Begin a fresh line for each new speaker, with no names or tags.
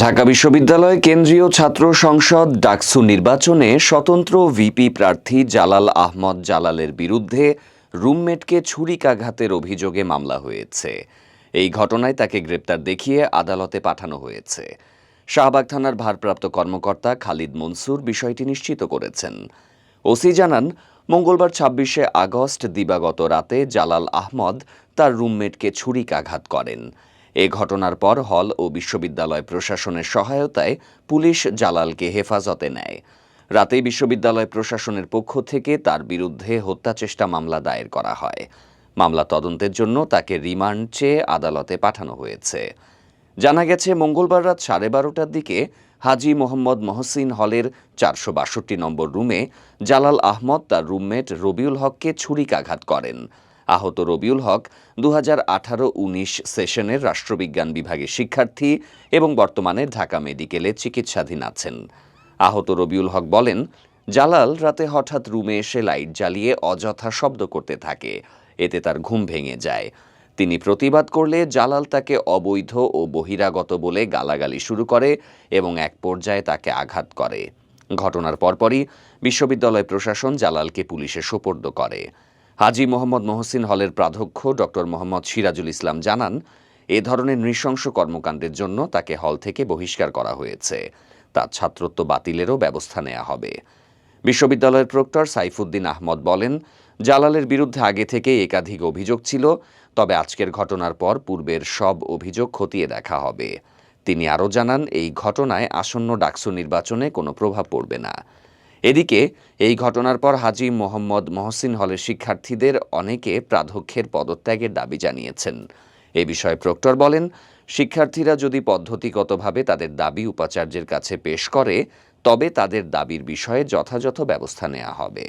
ঢাকা বিশ্ববিদ্যালয় কেন্দ্রীয় ছাত্র সংসদ ডাকসু নির্বাচনে স্বতন্ত্র ভিপি প্রার্থী জালাল আহমদ জালালের বিরুদ্ধে রুমমেটকে ছুরিকাঘাতের অভিযোগে মামলা হয়েছে। এই ঘটনায় তাকে গ্রেপ্তার দেখিয়ে আদালতে পাঠানো হয়েছে। শাহবাগ থানার ভারপ্রাপ্ত কর্মকর্তা খালিদ মনসুর বিষয়টি নিশ্চিত করেছেন। ওসি জানান, মঙ্গলবার ২৬শে আগস্ট দিবাগত রাতে জালাল আহমদ তার রুমমেটকে ছুরিকাঘাত করেন। এ ঘটনার পর হল ও বিশ্ববিদ্যালয় প্রশাসনের সহায়তায় পুলিশ জালালকে হেফাজতে নেয়। রাতেই বিশ্ববিদ্যালয় প্রশাসনের পক্ষ থেকে তার বিরুদ্ধে হত্যাচেষ্টা মামলা দায়ের করা হয়। মামলা তদন্তের জন্য তাকে রিমান্ড চেয়ে আদালতে পাঠানো হয়েছে। জানা গেছে, মঙ্গলবার রাত 12:30টার দিকে হাজী মোহাম্মদ মহসিন হলের 462 নম্বর রুমে জালাল আহমদ তার রুমমেট রবিউল হককে ছুরিকাঘাত করেন। আহত রবিউল হক 2018-19 সেশনের রাষ্ট্রবিজ্ঞান বিভাগের শিক্ষার্থী এবং বর্তমানে ঢাকা মেডিকেলে চিকিৎসাধীন আছেন। আহত রবিউল হক বলেন, জালাল রাতে হঠাৎ রুমে এসে লাইট জ্বালিয়ে অযথা শব্দ করতে থাকে। এতে তার ঘুম ভেঙে যায়। তিনি প্রতিবাদ করলে জালাল তাকে অবৈধ ও বহিরাগত বলে গালাগালি শুরু করে এবং এক পর্যায়ে তাকে আঘাত করে। ঘটনার পরপরই বিশ্ববিদ্যালয় প্রশাসন জালালকে পুলিশে সোপর্দ করে। হাজী মোহাম্মদ মহসিন হলের প্রাধ্যক্ষ ডক্টর মোহাম্মদ সিরাজুল ইসলাম জানান, এ ধরনের নৃশংস কর্মকাণ্ডের জন্য তাকে হল থেকে বহিষ্কার করা হয়েছে। তার ছাত্রত্ব বাতিলেরও ব্যবস্থা নেওয়া হবে। বিশ্ববিদ্যালয়ের প্রক্টর সাইফুদ্দিন আহমদ বলেন, জালালের বিরুদ্ধে আগে থেকে একাধিক অভিযোগ ছিল, তবে আজকের ঘটনার পর পূর্বের সব অভিযোগ খতিয়ে দেখা হবে। তিনি আরও জানান, এই ঘটনায় আসন্ন ডাকসু নির্বাচনে কোনো প্রভাব পড়বে না। এদিকে এই ঘটনার পর হাজী মোহাম্মদ মহসিন হলের শিক্ষার্থীদের অনেকে প্রাধ্যক্ষের পদত্যাগের দাবি জানিয়েছেন। এ বিষয়ে প্রক্টর বলেন, শিক্ষার্থীরা যদি পদ্ধতিগতভাবে তাদের দাবি উপাচার্যের কাছে পেশ করে, তবে তাদের দাবির বিষয়ে যথাযথ ব্যবস্থা নেওয়া হবে।